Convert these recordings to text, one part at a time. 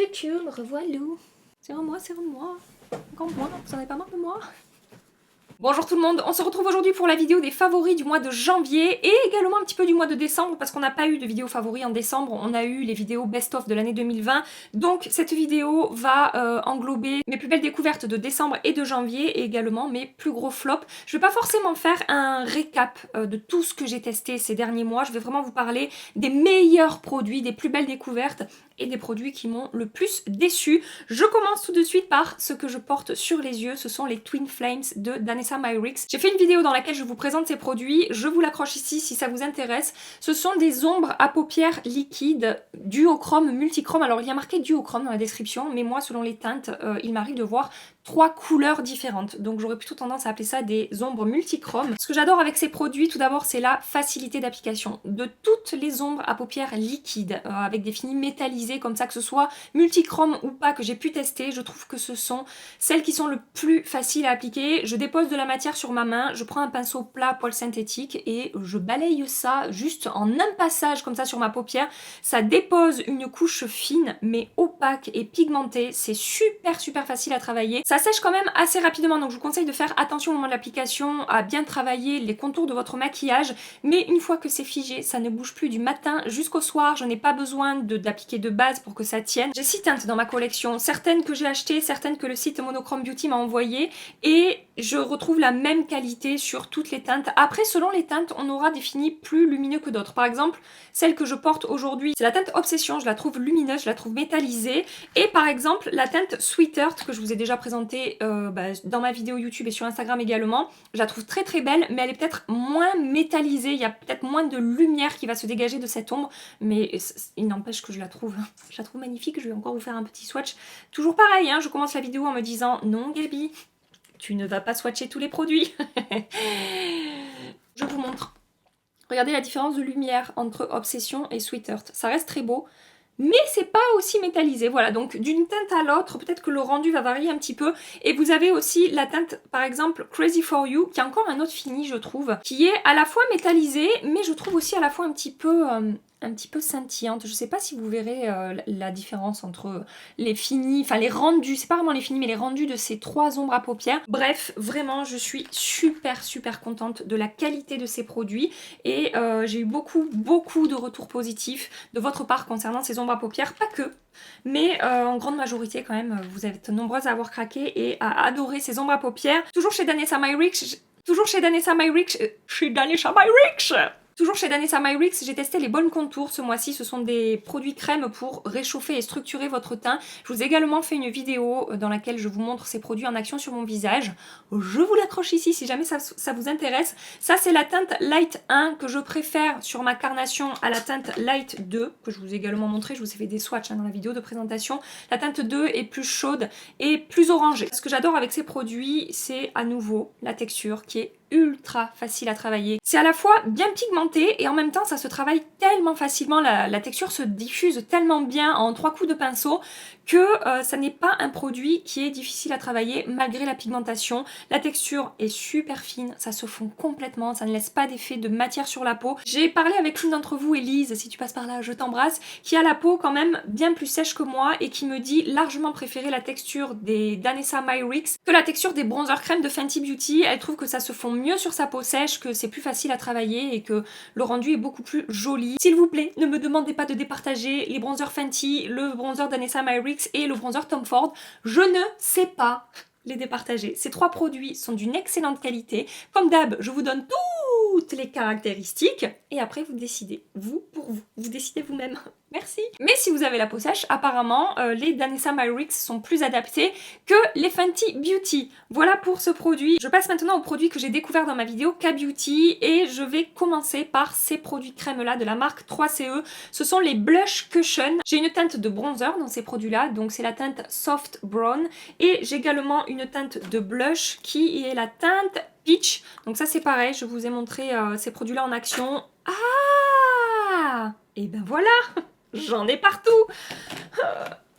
Tchou, me revoilà. C'est en moi, Encore moi, vous en avez pas marre de moi? Bonjour tout le monde, on se retrouve aujourd'hui pour la vidéo des favoris du mois de janvier et également un petit peu du mois de décembre parce qu'on n'a pas eu de vidéo favoris en décembre, on a eu les vidéos best-of de l'année 2020. Donc cette vidéo va englober mes plus belles découvertes de décembre et de janvier et également mes plus gros flops. Je vais pas forcément faire un récap de tout ce que j'ai testé ces derniers mois, je vais vraiment vous parler des meilleurs produits, des plus belles découvertes et des produits qui m'ont le plus déçu. Je commence tout de suite par ce que je porte sur les yeux, ce sont les Twin Flames de Danessa Myricks. J'ai fait une vidéo dans laquelle je vous présente ces produits, je vous l'accroche ici si ça vous intéresse. Ce sont des ombres à paupières liquides duochrome, multichrome. Alors il y a marqué duochrome dans la description, mais moi selon les teintes, il m'arrive de voir 3 couleurs différentes. Donc j'aurais plutôt tendance à appeler ça des ombres multichromes. Ce que j'adore avec ces produits, tout d'abord, c'est la facilité d'application. De toutes les ombres à paupières liquides, avec des finis métallisés comme ça, que ce soit multichrome ou pas, que j'ai pu tester, je trouve que ce sont celles qui sont le plus faciles à appliquer. Je dépose de la matière sur ma main, je prends un pinceau plat poil synthétique et je balaye ça juste en un passage comme ça sur ma paupière. Ça dépose une couche fine mais opaque et pigmentée. C'est super facile à travailler. Ça sèche quand même assez rapidement, donc je vous conseille de faire attention au moment de l'application, à bien travailler les contours de votre maquillage, mais une fois que c'est figé, ça ne bouge plus du matin jusqu'au soir. Je n'ai pas besoin d'appliquer de base pour que ça tienne. J'ai 6 teintes dans ma collection, certaines que j'ai achetées, certaines que le site Monochrome Beauty m'a envoyées, et je retrouve la même qualité sur toutes les teintes. Après, selon les teintes, on aura des finis plus lumineux que d'autres. Par exemple, celle que je porte aujourd'hui, c'est la teinte Obsession, je la trouve lumineuse, je la trouve métallisée, et par exemple, la teinte Sweet Earth, que je vous ai déjà présentée dans ma vidéo YouTube et sur Instagram également, je la trouve très belle, mais elle est peut-être moins métallisée, il y a peut-être moins de lumière qui va se dégager de cette ombre, mais il n'empêche que je la trouve magnifique. Je vais encore vous faire un petit swatch. Toujours pareil, hein, je commence la vidéo en me disant non Gaby, tu ne vas pas swatcher tous les produits. Je vous montre. Regardez la différence de lumière entre Obsession et Sweet Earth. Ça reste très beau, mais c'est pas aussi métallisé. Voilà, donc d'une teinte à l'autre, peut-être que le rendu va varier un petit peu. Et vous avez aussi la teinte, par exemple, Crazy For You, qui a encore un autre fini, je trouve, qui est à la fois métallisé, mais je trouve aussi à la fois un petit peu scintillante. Je sais pas si vous verrez la différence entre les finis, enfin les rendus, c'est pas vraiment les finis, mais les rendus de ces 3 ombres à paupières. Bref, vraiment, je suis super contente de la qualité de ces produits et j'ai eu beaucoup de retours positifs de votre part concernant ces ombres à paupières, pas que, mais en grande majorité quand même, vous êtes nombreuses à avoir craqué et à adorer ces ombres à paupières. Toujours chez Danessa Myricks, Toujours chez Danessa Myricks, j'ai testé les bonnes contours ce mois-ci. Ce sont des produits crème pour réchauffer et structurer votre teint. Je vous ai également fait une vidéo dans laquelle je vous montre ces produits en action sur mon visage. Je vous l'accroche ici si jamais ça vous intéresse. Ça, c'est la teinte Light 1 que je préfère sur ma carnation à la teinte Light 2, que je vous ai également montré. Je vous ai fait des swatchs dans la vidéo de présentation. La teinte 2 est plus chaude et plus orangée. Ce que j'adore avec ces produits, c'est à nouveau la texture qui est ultra facile à travailler. C'est à la fois bien pigmenté et en même temps ça se travaille tellement facilement, la texture se diffuse tellement bien en 3 coups de pinceau que ça n'est pas un produit qui est difficile à travailler malgré la pigmentation. La texture est super fine, ça se fond complètement, ça ne laisse pas d'effet de matière sur la peau. J'ai parlé avec l'une d'entre vous, Elise, si tu passes par là, je t'embrasse, qui a la peau quand même bien plus sèche que moi et qui me dit largement préférer la texture des Danessa Myricks que la texture des bronzers crème de Fenty Beauty. Elle trouve que ça se fond mieux sur sa peau sèche, que c'est plus facile à travailler et que le rendu est beaucoup plus joli. S'il vous plaît, ne me demandez pas de départager les bronzers Fenty, le bronzer Danessa Myricks et le bronzer Tom Ford. Je ne sais pas les départager. Ces 3 produits sont d'une excellente qualité. Comme d'hab, je vous donne toutes les caractéristiques et après vous décidez. Vous, pour vous. Vous décidez vous-même. Merci. Mais si vous avez la peau sèche, apparemment, les Danessa Myricks sont plus adaptés que les Fenty Beauty. Voilà pour ce produit. Je passe maintenant aux produits que j'ai découverts dans ma vidéo K-Beauty et je vais commencer par ces produits crème-là de la marque 3CE. Ce sont les Blush Cushion. J'ai une teinte de bronzer dans ces produits-là, donc c'est la teinte Soft Brown. Et j'ai également une teinte de blush qui est la teinte Peach. Donc ça c'est pareil, je vous ai montré ces produits-là en action. Ah! Et ben voilà! J'en ai partout.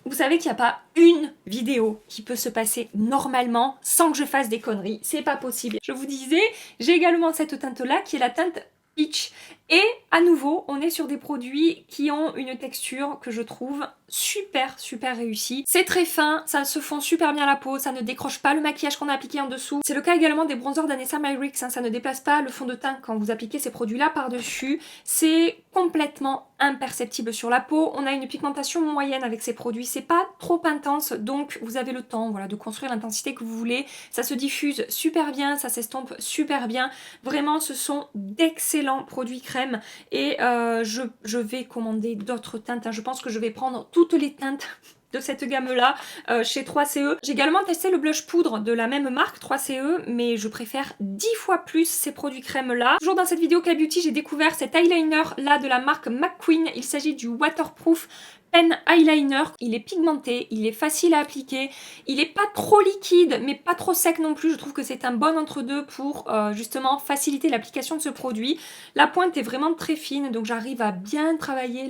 Vous savez qu'il n'y a pas une vidéo qui peut se passer normalement sans que je fasse des conneries. C'est pas possible. Je vous disais, j'ai également cette teinte-là qui est la teinte Peach. Et à nouveau, on est sur des produits qui ont une texture que je trouve super réussie. C'est très fin, ça se fond super bien à la peau, ça ne décroche pas le maquillage qu'on a appliqué en dessous. C'est le cas également des bronzers d'Anessa Myrix, hein, ça ne déplace pas le fond de teint quand vous appliquez ces produits-là par-dessus. C'est complètement imperceptible sur la peau. On a une pigmentation moyenne avec ces produits, c'est pas trop intense, donc vous avez le temps, voilà, de construire l'intensité que vous voulez. Ça se diffuse super bien, ça s'estompe super bien. Vraiment, ce sont d'excellents produits crème et je vais commander d'autres teintes, hein. Je pense que je vais prendre toutes les teintes de cette gamme-là chez 3CE. J'ai également testé le blush poudre de la même marque, 3CE, mais je préfère 10 fois plus ces produits crème-là. Toujours dans cette vidéo K-Beauty, j'ai découvert cet eyeliner-là de la marque McQueen. Il s'agit du Waterproof Pen Eyeliner. Il est pigmenté, il est facile à appliquer, il est pas trop liquide mais pas trop sec non plus. Je trouve que c'est un bon entre-deux pour justement faciliter l'application de ce produit. La pointe est vraiment très fine, donc j'arrive à bien travailler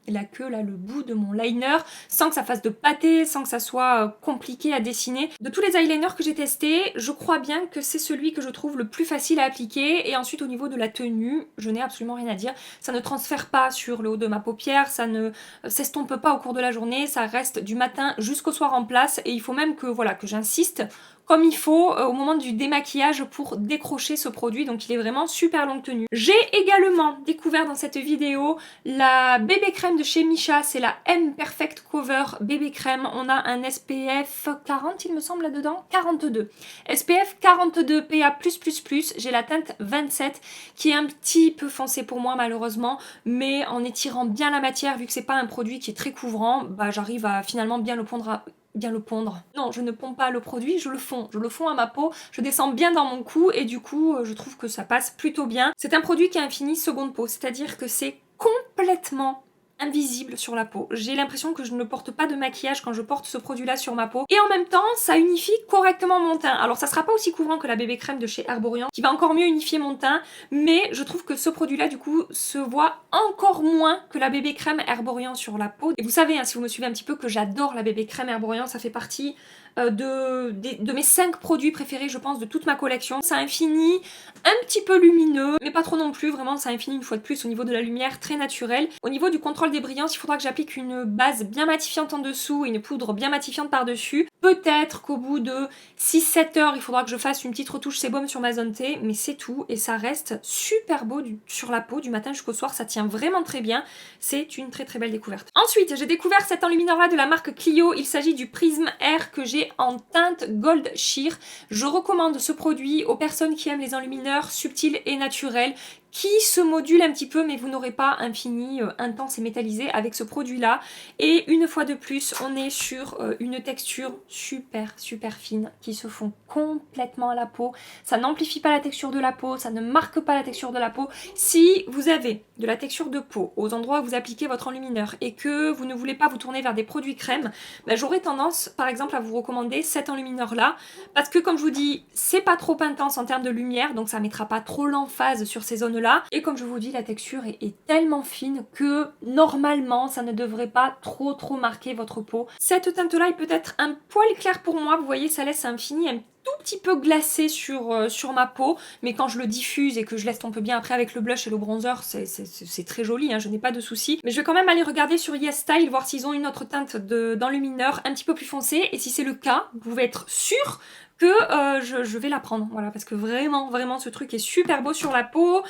la queue, là, le bout de mon liner, sans que ça fasse de pâté, sans que ça soit compliqué à dessiner. De tous les eyeliners que j'ai testés, je crois bien que c'est celui que je trouve le plus facile à appliquer. Et ensuite au niveau de la tenue, je n'ai absolument rien à dire. Ça ne transfère pas sur le haut de ma paupière, ça ne s'estompe pas au cours de la journée, ça reste du matin jusqu'au soir en place et il faut même que voilà que j'insiste comme il faut au moment du démaquillage pour décrocher ce produit, donc il est vraiment super longue tenue. J'ai également découvert dans cette vidéo la bébé crème de chez Missha, c'est la M Perfect Cover bébé crème. On a un SPF 40 il me semble là-dedans, 42. SPF 42 PA+++, j'ai la teinte 27 qui est un petit peu foncée pour moi malheureusement, mais en étirant bien la matière, vu que c'est pas un produit qui est très couvrant, bah j'arrive à finalement bien le pondre Non, je ne pompe pas le produit, je le fonds à ma peau, je descends bien dans mon cou et du coup, je trouve que ça passe plutôt bien. C'est un produit qui a un fini seconde peau, c'est-à-dire que c'est complètement invisible sur la peau. J'ai l'impression que je ne porte pas de maquillage quand je porte ce produit-là sur ma peau. Et en même temps, ça unifie correctement mon teint. Alors ça sera pas aussi couvrant que la bébé crème de chez Herborian, qui va encore mieux unifier mon teint, mais je trouve que ce produit-là, du coup, se voit encore moins que la bébé crème Herborian sur la peau. Et vous savez, hein, si vous me suivez un petit peu, que j'adore la bébé crème Herborian, ça fait partie de mes 5 produits préférés, je pense, de toute ma collection. Ça a un fini un petit peu lumineux, mais pas trop non plus, vraiment ça a un fini une fois de plus au niveau de la lumière très naturel. Au niveau du contrôle des brillances, il faudra que j'applique une base bien matifiante en dessous et une poudre bien matifiante par-dessus. Peut-être qu'au bout de 6-7 heures, il faudra que je fasse une petite retouche sébum sur ma zone T, mais c'est tout, et ça reste super beau sur la peau du matin jusqu'au soir, ça tient vraiment très bien. C'est une très belle découverte. Ensuite, j'ai découvert cet enlumineur là de la marque Clio, il s'agit du Prism Air que j'ai en teinte Gold Sheer. Je recommande ce produit aux personnes qui aiment les enlumineurs subtils et naturels, qui se module un petit peu, mais vous n'aurez pas un fini intense et métallisé avec ce produit-là. Et une fois de plus, on est sur une texture super fine qui se fond complètement à la peau. Ça n'amplifie pas la texture de la peau, ça ne marque pas la texture de la peau. Si vous avez de la texture de peau aux endroits où vous appliquez votre enlumineur et que vous ne voulez pas vous tourner vers des produits crème, ben j'aurais tendance par exemple à vous recommander cet enlumineur-là, parce que comme je vous dis, c'est pas trop intense en termes de lumière, donc ça mettra pas trop l'emphase sur ces zones-là. Et comme je vous dis, la texture est tellement fine que normalement ça ne devrait pas trop marquer votre peau. Cette teinte-là est peut-être un poil clair pour moi, vous voyez, ça laisse un fini un tout petit peu glacé sur ma peau, mais quand je le diffuse et que je l'estompe bien après avec le blush et le bronzer, c'est très joli, hein, je n'ai pas de soucis. Mais je vais quand même aller regarder sur YesStyle, voir s'ils ont une autre teinte d'enlumineur un petit peu plus foncée, et si c'est le cas, vous pouvez être sûr que je vais la prendre, voilà, parce que vraiment ce truc est super beau sur la peau.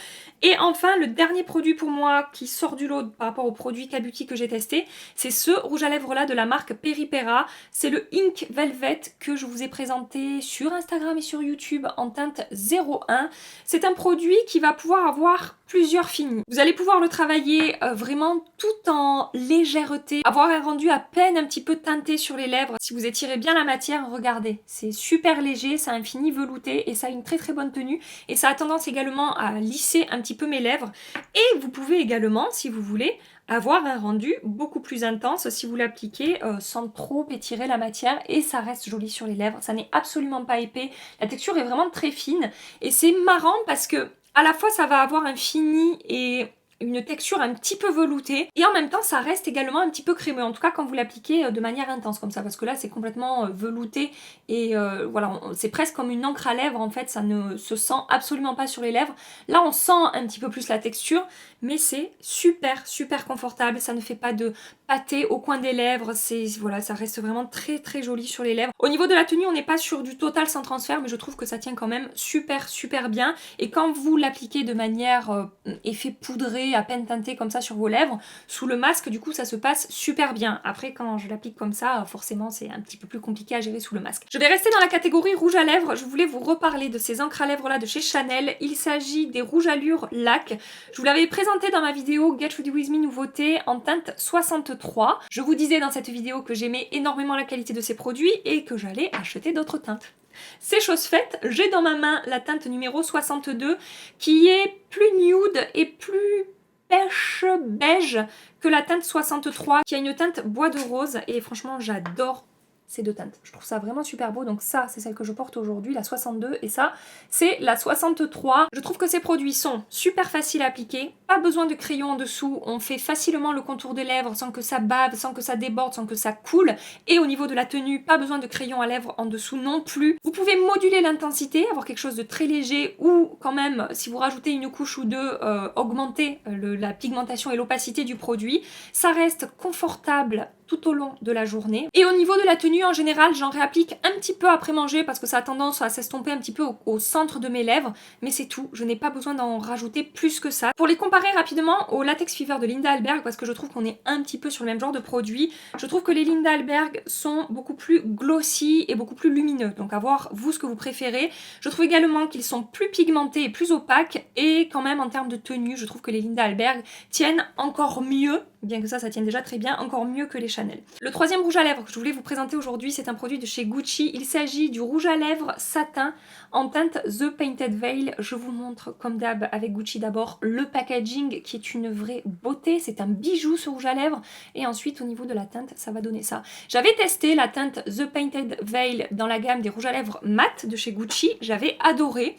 Et enfin, le dernier produit pour moi qui sort du lot par rapport aux produits K-Beauty que j'ai testé, c'est ce rouge à lèvres là de la marque Peripera. C'est le Ink Velvet que je vous ai présenté sur Instagram et sur YouTube en teinte 01. C'est un produit qui va pouvoir avoir plusieurs finis. Vous allez pouvoir le travailler vraiment tout en légèreté, avoir un rendu à peine un petit peu teinté sur les lèvres. Si vous étirez bien la matière, regardez, c'est super léger, ça a un fini velouté et ça a une très bonne tenue, et ça a tendance également à lisser un petit peu mes lèvres. Et vous pouvez également, si vous voulez, avoir un rendu beaucoup plus intense si vous l'appliquez sans trop étirer la matière, et ça reste joli sur les lèvres, ça n'est absolument pas épais, la texture est vraiment très fine, et c'est marrant parce que à la fois ça va avoir un fini et une texture un petit peu veloutée et en même temps ça reste également un petit peu crémeux, en tout cas quand vous l'appliquez de manière intense comme ça, parce que là c'est complètement velouté et voilà, c'est presque comme une encre à lèvres en fait, ça ne se sent absolument pas sur les lèvres. Là on sent un petit peu plus la texture, mais c'est super super confortable, ça ne fait pas de pâté au coin des lèvres, voilà, ça reste vraiment très très joli sur les lèvres. Au niveau de la tenue on n'est pas sur du total sans transfert, mais je trouve que ça tient quand même super super bien, et quand vous l'appliquez de manière effet poudré, à peine teinté comme ça sur vos lèvres, sous le masque du coup ça se passe super bien. Après quand je l'applique comme ça, forcément c'est un petit peu plus compliqué à gérer sous le masque. Je vais rester dans la catégorie rouge à lèvres, je voulais vous reparler de ces encres à lèvres là de chez Chanel. Il s'agit des rouges allure lac. Je vous l'avais présenté dans ma vidéo Get Ready With Me nouveauté en teinte 63. Je vous disais dans cette vidéo que j'aimais énormément la qualité de ces produits et que j'allais acheter d'autres teintes. C'est chose faite, j'ai dans ma main la teinte numéro 62 qui est plus nude et plus pêche beige que la teinte 63 qui a une teinte bois de rose, et franchement j'adore ces deux teintes. Je trouve ça vraiment super beau, donc ça c'est celle que je porte aujourd'hui, la 62, et ça c'est la 63. Je trouve que ces produits sont super faciles à appliquer, pas besoin de crayon en dessous, on fait facilement le contour des lèvres sans que ça bave, sans que ça déborde, sans que ça coule, et au niveau de la tenue, pas besoin de crayon à lèvres en dessous non plus. Vous pouvez moduler l'intensité, avoir quelque chose de très léger, ou quand même, si vous rajoutez une couche ou deux, augmenter la pigmentation et l'opacité du produit. Ça reste confortable tout au long de la journée. Et au niveau de la tenue, en général, j'en réapplique un petit peu après manger parce que ça a tendance à s'estomper un petit peu au centre de mes lèvres, mais c'est tout, je n'ai pas besoin d'en rajouter plus que ça. Pour les comparer rapidement au Latex Fever de Linda Alberg, parce que je trouve qu'on est un petit peu sur le même genre de produit, je trouve que les Linda Alberg sont beaucoup plus glossy et beaucoup plus lumineux, donc à voir vous ce que vous préférez. Je trouve également qu'ils sont plus pigmentés et plus opaques, et quand même en termes de tenue, je trouve que les Linda Alberg tiennent encore mieux, bien que ça tienne déjà très bien, encore mieux que les Chanel. Le troisième rouge à lèvres que je voulais vous présenter aujourd'hui, c'est un produit de chez Gucci. Il s'agit du rouge à lèvres satin en teinte The Painted Veil. Je vous montre comme d'hab avec Gucci d'abord le packaging qui est une vraie beauté. C'est un bijou ce rouge à lèvres, et ensuite au niveau de la teinte ça va donner ça. J'avais testé la teinte The Painted Veil dans la gamme des rouges à lèvres mat de chez Gucci, j'avais adoré.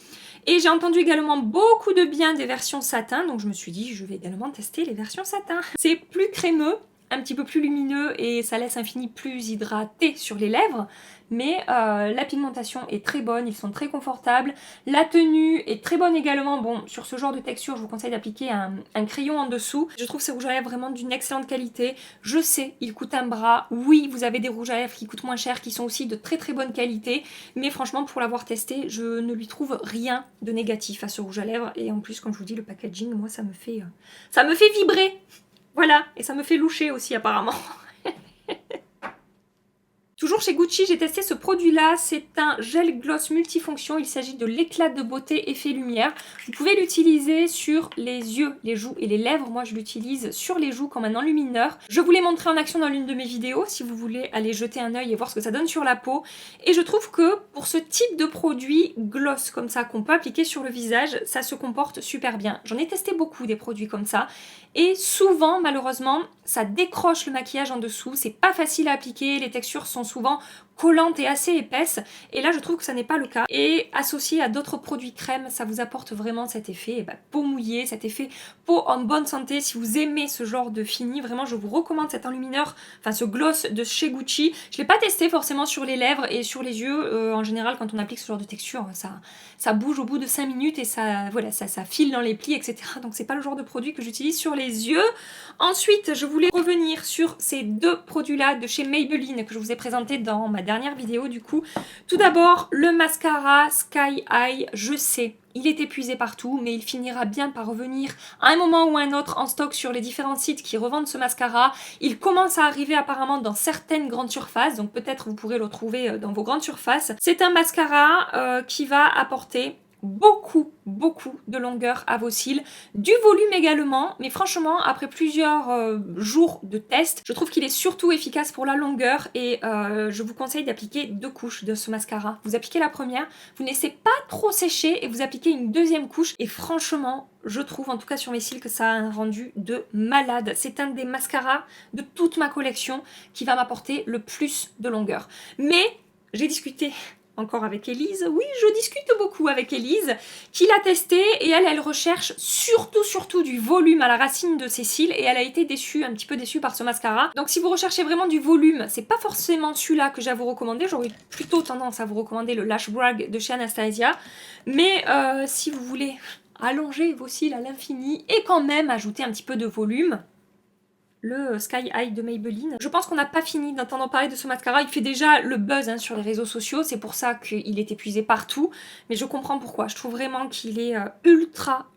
Et j'ai entendu également beaucoup de bien des versions satin, donc je me suis dit je vais également tester les versions satin. C'est plus crémeux, un petit peu plus lumineux, et ça laisse un fini plus hydraté sur les lèvres, mais la pigmentation est très bonne, ils sont très confortables, la tenue est très bonne également. Bon, sur ce genre de texture je vous conseille d'appliquer un crayon en dessous. Je trouve ces rouges à lèvres vraiment d'une excellente qualité. Je sais, ils coûtent un bras, oui vous avez des rouges à lèvres qui coûtent moins cher, qui sont aussi de très très bonne qualité, mais franchement pour l'avoir testé je ne lui trouve rien de négatif à ce rouge à lèvres, et en plus comme je vous dis le packaging, moi ça me fait vibrer. Voilà, et ça me fait loucher aussi apparemment. Toujours chez Gucci, j'ai testé ce produit-là, c'est un gel gloss multifonction, il s'agit de l'éclat de beauté effet lumière. Vous pouvez l'utiliser sur les yeux, les joues et les lèvres. Moi je l'utilise sur les joues comme un enlumineur. Je vous l'ai montré en action dans l'une de mes vidéos, si vous voulez aller jeter un œil et voir ce que ça donne sur la peau. Et je trouve que pour ce type de produit gloss comme ça, qu'on peut appliquer sur le visage, ça se comporte super bien. J'en ai testé beaucoup des produits comme ça, et souvent malheureusement ça décroche le maquillage en dessous, c'est pas facile à appliquer, les textures sont souvent collantes et assez épaisses, et là je trouve que ça n'est pas le cas. Et associé à d'autres produits crème, ça vous apporte vraiment cet effet peau mouillée, cet effet peau en bonne santé. Si vous aimez ce genre de fini, vraiment je vous recommande cet enlumineur, enfin ce gloss de chez Gucci. Je l'ai pas testé forcément sur les lèvres et sur les yeux, en général quand on applique ce genre de texture ça bouge au bout de 5 minutes et ça file dans les plis, etc. Donc c'est pas le genre de produit que j'utilise sur les yeux. Ensuite je voulais revenir sur ces deux produits là de chez Maybelline que je vous ai présenté dans ma dernière vidéo du coup. Tout d'abord le mascara Sky High, je sais il est épuisé partout, mais il finira bien par revenir à un moment ou à un autre en stock sur les différents sites qui revendent ce mascara. Il commence à arriver apparemment dans certaines grandes surfaces, donc peut-être vous pourrez le trouver dans vos grandes surfaces. C'est un mascara qui va apporter beaucoup de longueur à vos cils, du volume également, mais franchement après plusieurs jours de test, je trouve qu'il est surtout efficace pour la longueur, et je vous conseille d'appliquer 2 couches de ce mascara. Vous appliquez la première, vous ne laissez pas trop sécher et vous appliquez une deuxième couche, et franchement je trouve en tout cas sur mes cils que ça a un rendu de malade. C'est un des mascaras de toute ma collection qui va m'apporter le plus de longueur. Mais j'ai discuté encore avec Elise. Oui, je discute beaucoup avec Elise, qui l'a testé et elle recherche surtout du volume à la racine de ses cils et elle a été déçue, un petit peu déçue par ce mascara. Donc si vous recherchez vraiment du volume, c'est pas forcément celui-là que j'ai à vous recommander. J'aurais plutôt tendance à vous recommander le Lash Brag de chez Anastasia. Mais si vous voulez allonger vos cils à l'infini et quand même ajouter un petit peu de volume, le Sky High de Maybelline. Je pense qu'on n'a pas fini d'entendre parler de ce mascara. Il fait déjà le buzz sur les réseaux sociaux. C'est pour ça qu'il est épuisé partout. Mais je comprends pourquoi. Je trouve vraiment qu'il est ultra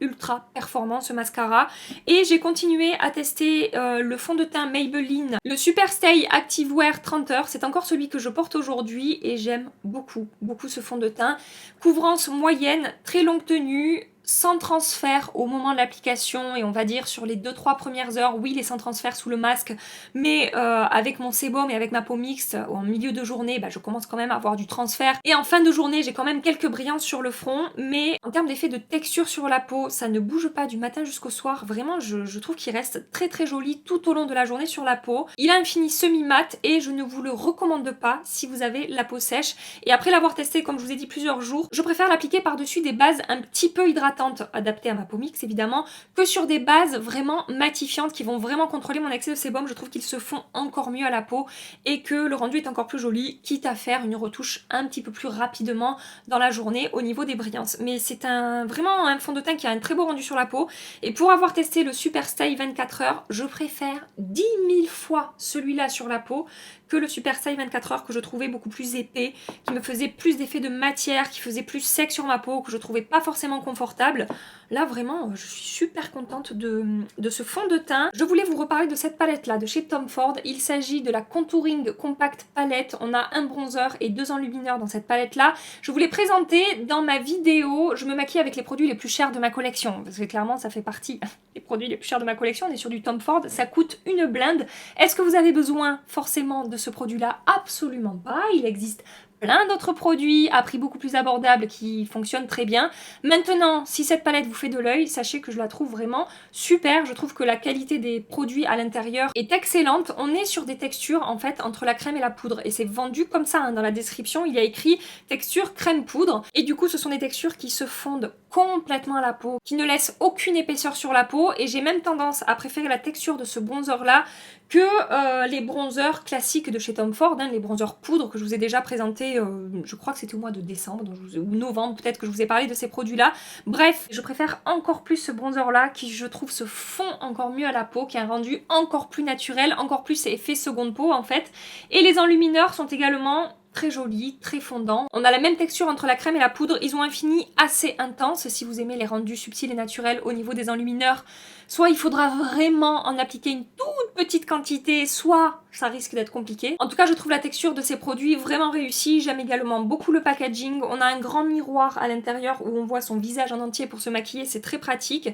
performant ce mascara. Et j'ai continué à tester le fond de teint Maybelline, le Super Stay Active Wear 30 heures. C'est encore celui que je porte aujourd'hui et j'aime beaucoup ce fond de teint. Couvrance moyenne, très longue tenue, sans transfert au moment de l'application et on va dire sur les 2-3 premières heures, oui, il est sans transfert sous le masque, mais avec mon sébum et avec ma peau mixte en milieu de journée, bah, je commence quand même à avoir du transfert et en fin de journée j'ai quand même quelques brillances sur le front, mais en termes d'effet de texture sur la peau, ça ne bouge pas du matin jusqu'au soir. Vraiment, je trouve qu'il reste très joli tout au long de la journée sur la peau. Il a un fini semi-mat et je ne vous le recommande pas si vous avez la peau sèche. Et après l'avoir testé, comme je vous ai dit, plusieurs jours, je préfère l'appliquer par-dessus des bases un petit peu hydratantes, adaptées à ma peau mixte évidemment, que sur des bases vraiment matifiantes qui vont vraiment contrôler mon excès de sébum. Je trouve qu'ils se font encore mieux à la peau et que le rendu est encore plus joli, quitte à faire une retouche un petit peu plus rapidement dans la journée au niveau des brillances. Mais c'est vraiment un fond de teint qui a un très beau rendu sur la peau. Et pour avoir testé le Super Stay 24 heures, je préfère 10 000 fois celui-là sur la peau que le Super Stay 24 heures que je trouvais beaucoup plus épais, qui me faisait plus d'effet de matière, qui faisait plus sec sur ma peau, que je trouvais pas forcément confortable. Là vraiment, je suis super contente de ce fond de teint. Je voulais vous reparler de cette palette là de chez Tom Ford. Il s'agit de la Contouring Compact Palette. On a un bronzer et 2 enlumineurs dans cette palette là. Je vous l'ai présenté dans ma vidéo. Je me maquille avec les produits les plus chers de ma collection, parce que clairement ça fait partie des produits les plus chers de ma collection. On est sur du Tom Ford, ça coûte une blinde. Est-ce que vous avez besoin forcément de ce produit là? Absolument pas. Il existe plein d'autres produits à prix beaucoup plus abordable qui fonctionnent très bien. Maintenant, si cette palette vous fait de l'œil, sachez que je la trouve vraiment super. Je trouve que la qualité des produits à l'intérieur est excellente. On est sur des textures en fait entre la crème et la poudre et c'est vendu comme ça hein. Dans la description, il y a écrit texture crème poudre et du coup ce sont des textures qui se fondent complètement à la peau, qui ne laissent aucune épaisseur sur la peau et j'ai même tendance à préférer la texture de ce bronzer là que les bronzers classiques de chez Tom Ford, hein, les bronzers poudre que je vous ai déjà présenté, je crois que c'était au mois de décembre ou novembre peut-être que je vous ai parlé de ces produits là. Bref, je préfère encore plus ce bronzer là qui je trouve se fond encore mieux à la peau, qui a un rendu encore plus naturel, encore plus effet seconde peau en fait. Et les enlumineurs sont également très joli, très fondant. On a la même texture entre la crème et la poudre. Ils ont un fini assez intense si vous aimez les rendus subtils et naturels au niveau des enlumineurs. Soit il faudra vraiment en appliquer une toute petite quantité, soit ça risque d'être compliqué. En tout cas, je trouve la texture de ces produits vraiment réussie. J'aime également beaucoup le packaging. On a un grand miroir à l'intérieur où on voit son visage en entier pour se maquiller. C'est très pratique.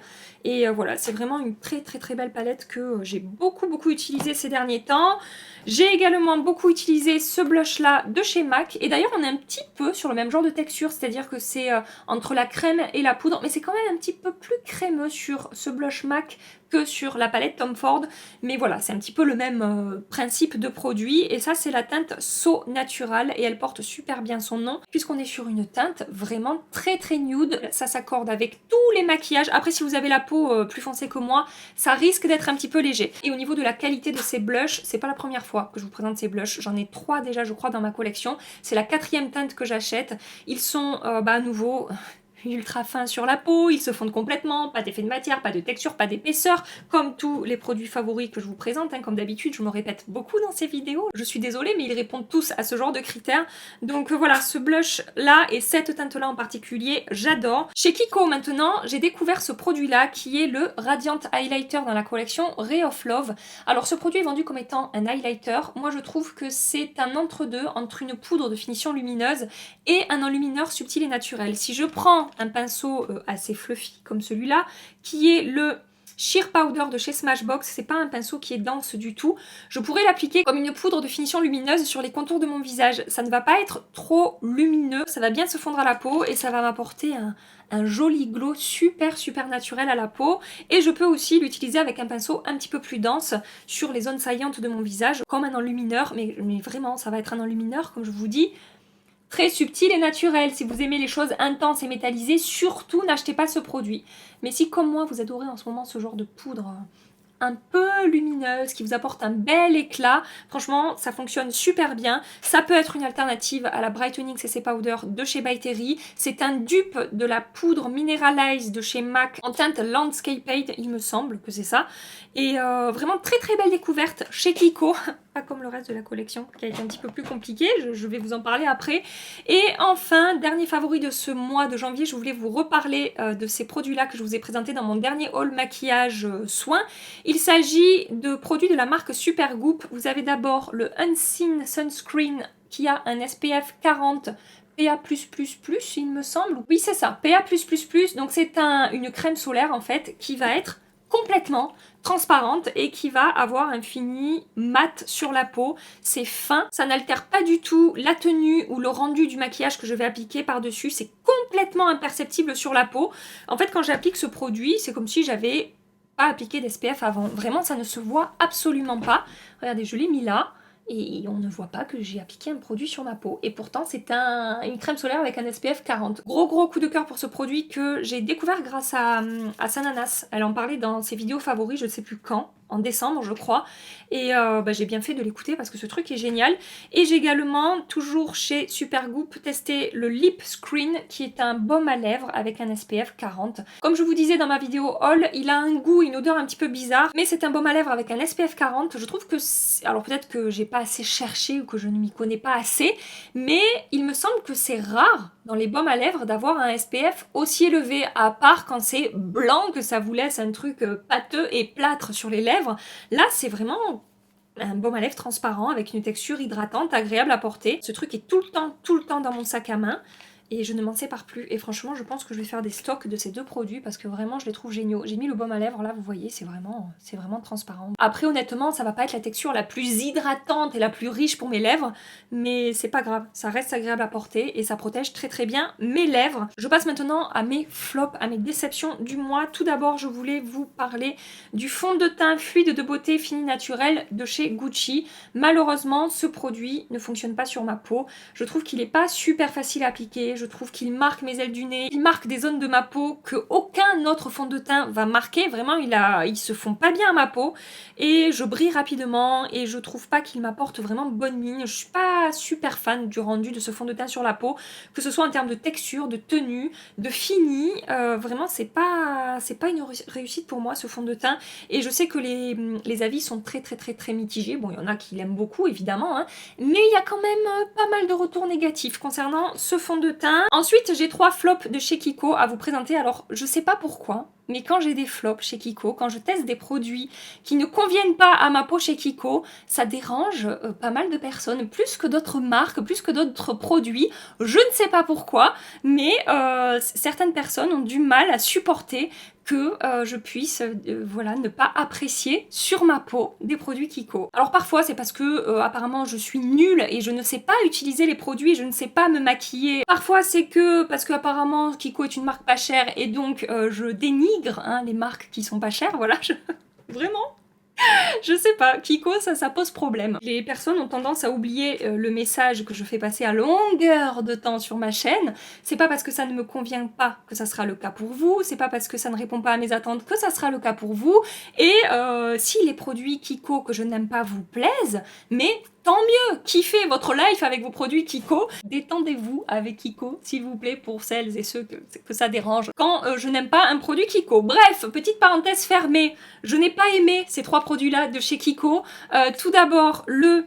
Et voilà, c'est vraiment une très belle palette que j'ai beaucoup utilisée ces derniers temps. J'ai également beaucoup utilisé ce blush là de chez MAC. Et d'ailleurs, on est un petit peu sur le même genre de texture, c'est-à-dire que c'est entre la crème et la poudre. Mais c'est quand même un petit peu plus crémeux sur ce blush MAC que sur la palette Tom Ford, mais voilà, c'est un petit peu le même principe de produit, et ça c'est la teinte So Natural, et elle porte super bien son nom, puisqu'on est sur une teinte vraiment très nude, ça s'accorde avec tous les maquillages. Après, si vous avez la peau plus foncée que moi, ça risque d'être un petit peu léger. Et au niveau de la qualité de ces blushs, c'est pas la première fois que je vous présente ces blushs, j'en ai 3 déjà je crois dans ma collection, c'est la 4e teinte que j'achète. Ils sont à nouveau ultra fins sur la peau, ils se fondent complètement, pas d'effet de matière, pas de texture, pas d'épaisseur, comme tous les produits favoris que je vous présente, hein. Comme d'habitude, je me répète beaucoup dans ces vidéos, je suis désolée, mais ils répondent tous à ce genre de critères. Donc voilà, ce blush là et cette teinte là en particulier, j'adore. Chez Kiko maintenant, j'ai découvert ce produit là qui est le Radiant Highlighter dans la collection Ray of Love. Alors ce produit est vendu comme étant un highlighter, moi je trouve que c'est un entre-deux entre une poudre de finition lumineuse et un enlumineur subtil et naturel. Si je prends un pinceau assez fluffy comme celui-là, qui est le Sheer Powder de chez Smashbox, c'est pas un pinceau qui est dense du tout, je pourrais l'appliquer comme une poudre de finition lumineuse sur les contours de mon visage. Ça ne va pas être trop lumineux, ça va bien se fondre à la peau et ça va m'apporter un joli glow super naturel à la peau. Et je peux aussi l'utiliser avec un pinceau un petit peu plus dense sur les zones saillantes de mon visage, comme un enlumineur, mais vraiment ça va être un enlumineur, comme je vous dis, Très subtil et naturel. Si vous aimez les choses intenses et métallisées, surtout n'achetez pas ce produit. Mais si comme moi vous adorez en ce moment ce genre de poudre un peu lumineuse, qui vous apporte un bel éclat. Franchement, ça fonctionne super bien. Ça peut être une alternative à la Brightening CC Powder de chez By Terry. C'est un dupe de la poudre Mineralize de chez MAC en teinte Landscaped, il me semble que c'est ça. Et vraiment très très belle découverte chez Kiko. Pas comme le reste de la collection qui a été un petit peu plus compliqué, je vais vous en parler après. Et enfin, dernier favori de ce mois de janvier, je voulais vous reparler de ces produits-là que je vous ai présentés dans mon dernier haul maquillage soin. Il s'agit de produits de la marque Supergoop. Vous avez d'abord le Unseen Sunscreen qui a un SPF 40 PA+++, il me semble. Oui, c'est ça, PA+++. Donc c'est une crème solaire en fait qui va être complètement transparente et qui va avoir un fini mat sur la peau. C'est fin, ça n'altère pas du tout la tenue ou le rendu du maquillage que je vais appliquer par-dessus. C'est complètement imperceptible sur la peau. En fait, quand j'applique ce produit, c'est comme si j'avais pas appliqué d'SPF avant. Vraiment, ça ne se voit absolument pas. Regardez, je l'ai mis là. Et on ne voit pas que j'ai appliqué un produit sur ma peau. Et pourtant, c'est une crème solaire avec un SPF 40. Gros coup de cœur pour ce produit que j'ai découvert grâce à Sananas. Elle en parlait dans ses vidéos favoris, je ne sais plus quand, en décembre je crois. Et j'ai bien fait de l'écouter parce que ce truc est génial. Et j'ai également, toujours chez Supergoop, testé le Lip Screen qui est un baume à lèvres avec un SPF 40. Comme je vous disais dans ma vidéo haul, il a un goût, une odeur un petit peu bizarre, mais c'est un baume à lèvres avec un SPF 40. Je trouve que, alors peut-être que j'ai pas assez cherché ou que je ne m'y connais pas assez, mais il me semble que c'est rare dans les baumes à lèvres d'avoir un SPF aussi élevé, à part quand c'est blanc que ça vous laisse un truc pâteux et plâtre sur les lèvres. Là, c'est vraiment un baume à lèvres transparent avec une texture hydratante, agréable à porter. Ce truc est tout le temps dans mon sac à main. Et je ne m'en sépare plus. Et franchement, je pense que je vais faire des stocks de ces deux produits parce que vraiment, je les trouve géniaux. J'ai mis le baume à lèvres, là, vous voyez, c'est vraiment transparent. Après, honnêtement, ça va pas être la texture la plus hydratante et la plus riche pour mes lèvres, mais c'est pas grave. Ça reste agréable à porter et ça protège très bien mes lèvres. Je passe maintenant à mes flops, à mes déceptions du mois. Tout d'abord, je voulais vous parler du fond de teint fluide de beauté fini naturel de chez Gucci. Malheureusement, ce produit ne fonctionne pas sur ma peau. Je trouve qu'il est pas super facile à appliquer. Je trouve qu'il marque mes ailes du nez, il marque des zones de ma peau que aucun autre fond de teint va marquer. Vraiment, ils se font pas bien à ma peau et je brille rapidement et je trouve pas qu'il m'apporte vraiment bonne mine. Je suis pas super fan du rendu de ce fond de teint sur la peau, que ce soit en termes de texture, de tenue, de fini. Vraiment, c'est pas une réussite pour moi ce fond de teint et je sais que les avis sont très mitigés. Bon, il y en a qui l'aiment beaucoup évidemment, hein, mais il y a quand même pas mal de retours négatifs concernant ce fond de teint. Ensuite, j'ai 3 flops de chez Kiko à vous présenter. Alors, je sais pas pourquoi, mais quand j'ai des flops chez Kiko, quand je teste des produits qui ne conviennent pas à ma peau chez Kiko, ça dérange pas mal de personnes, plus que d'autres marques, plus que d'autres produits. Je ne sais pas pourquoi, mais certaines personnes ont du mal à supporter que je puisse voilà, ne pas apprécier sur ma peau des produits Kiko. Alors parfois c'est parce que apparemment je suis nulle et je ne sais pas utiliser les produits, je ne sais pas me maquiller. Parfois c'est que parce que apparemment Kiko est une marque pas chère et donc je dénigre les marques qui sont pas chères, voilà. Vraiment je sais pas, Kiko, ça pose problème. Les personnes ont tendance à oublier le message que je fais passer à longueur de temps sur ma chaîne. C'est pas parce que ça ne me convient pas que ça sera le cas pour vous, c'est pas parce que ça ne répond pas à mes attentes que ça sera le cas pour vous. Et si les produits Kiko que je n'aime pas vous plaisent, mais tant mieux, kiffez votre life avec vos produits Kiko. Détendez-vous avec Kiko, s'il vous plaît, pour celles et ceux que ça dérange. Quand je n'aime pas un produit Kiko. Bref, petite parenthèse fermée, je n'ai pas aimé ces 3 produits-là de chez Kiko. Tout d'abord, le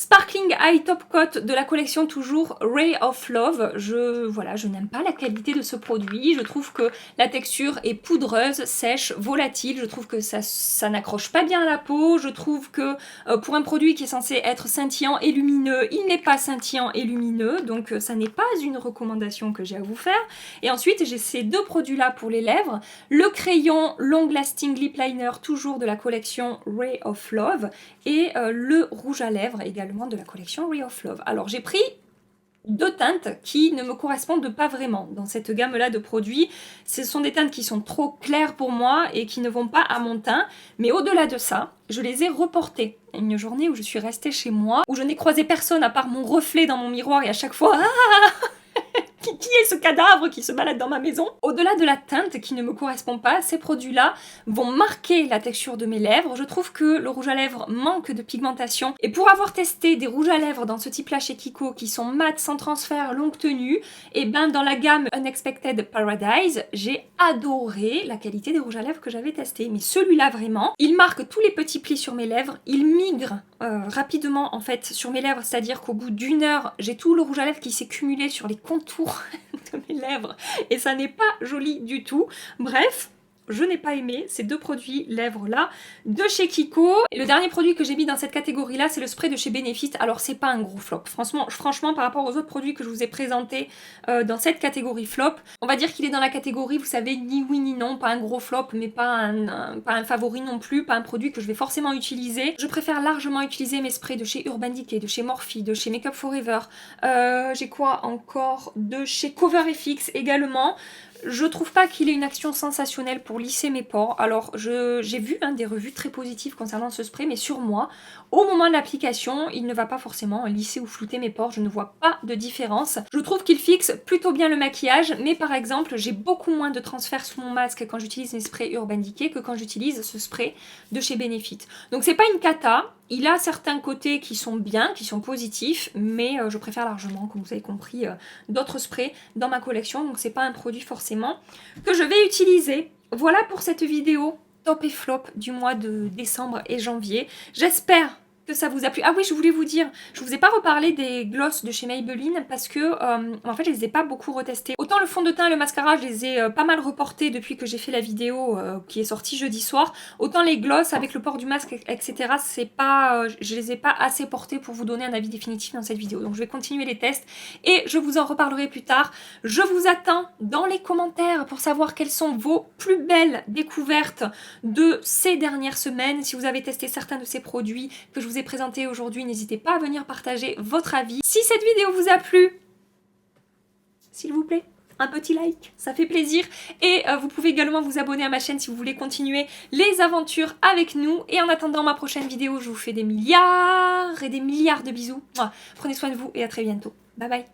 Sparkling Eye Top Coat de la collection toujours Ray of Love. Je n'aime pas la qualité de ce produit. Je trouve que la texture est poudreuse, sèche, volatile. Je trouve que ça n'accroche pas bien à la peau. Je trouve que pour un produit qui est censé être scintillant et lumineux, il n'est pas scintillant et lumineux. Donc ça n'est pas une recommandation que j'ai à vous faire. Et ensuite, j'ai ces 2 produits-là pour les lèvres. Le crayon Long Lasting Lip Liner, toujours de la collection Ray of Love. Et le rouge à lèvres également de la collection Ray of Love. Alors j'ai pris deux teintes qui ne me correspondent pas vraiment dans cette gamme-là de produits. Ce sont des teintes qui sont trop claires pour moi et qui ne vont pas à mon teint. Mais au-delà de ça, je les ai reportées. Une journée où je suis restée chez moi, où je n'ai croisé personne à part mon reflet dans mon miroir et à chaque fois... Qui est ce cadavre qui se balade dans ma maison? Au-delà de la teinte qui ne me correspond pas, ces produits-là vont marquer la texture de mes lèvres. Je trouve que le rouge à lèvres manque de pigmentation. Et pour avoir testé des rouges à lèvres dans ce type-là chez Kiko qui sont mat, sans transfert, longue tenue, et ben dans la gamme Unexpected Paradise, j'ai adoré la qualité des rouges à lèvres que j'avais testés. Mais celui-là vraiment, il marque tous les petits plis sur mes lèvres, il migre rapidement en fait sur mes lèvres, c'est-à-dire qu'au bout d'une heure, j'ai tout le rouge à lèvres qui s'est cumulé sur les contours de mes lèvres et ça n'est pas joli du tout. Bref, je n'ai pas aimé ces deux produits lèvres là de chez Kiko. Et le dernier produit que j'ai mis dans cette catégorie là, c'est le spray de chez Benefit. Alors c'est pas un gros flop, franchement par rapport aux autres produits que je vous ai présentés dans cette catégorie flop, on va dire qu'il est dans la catégorie, vous savez, ni oui ni non, pas un gros flop mais pas un favori non plus, pas un produit que je vais forcément utiliser. Je préfère largement utiliser mes sprays de chez Urban Decay, de chez Morphe, de chez Make Up Forever, j'ai quoi encore, de chez Cover FX également. Je trouve pas qu'il ait une action sensationnelle pour lisser mes pores. Alors j'ai vu des revues très positives concernant ce spray, mais sur moi, au moment de l'application, il ne va pas forcément lisser ou flouter mes pores. Je ne vois pas de différence. Je trouve qu'il fixe plutôt bien le maquillage, mais par exemple, j'ai beaucoup moins de transfert sous mon masque quand j'utilise mes sprays Urban Decay que quand j'utilise ce spray de chez Benefit. Donc c'est pas une cata. Il a certains côtés qui sont bien, qui sont positifs, mais je préfère largement, comme vous avez compris, d'autres sprays dans ma collection. Donc c'est pas un produit forcément que je vais utiliser. Voilà pour cette vidéo top et flop du mois de décembre et janvier. J'espère que ça vous a plu. Ah oui, je voulais vous dire, je vous ai pas reparlé des glosses de chez Maybelline parce que en fait je les ai pas beaucoup retestés. Autant le fond de teint et le mascara je les ai pas mal reportés depuis que j'ai fait la vidéo qui est sortie jeudi soir, autant les glosses avec le port du masque etc, c'est pas, je les ai pas assez portés pour vous donner un avis définitif dans cette vidéo. Donc je vais continuer les tests et je vous en reparlerai plus tard. Je vous attends dans les commentaires pour savoir quelles sont vos plus belles découvertes de ces dernières semaines. Si vous avez testé certains de ces produits que je vous ai présenté aujourd'hui, n'hésitez pas à venir partager votre avis. Si cette vidéo vous a plu, s'il vous plaît, un petit like, ça fait plaisir. Et vous pouvez également vous abonner à ma chaîne si vous voulez continuer les aventures avec nous. Et en attendant ma prochaine vidéo, je vous fais des milliards et des milliards de bisous. Prenez soin de vous et à très bientôt. Bye bye.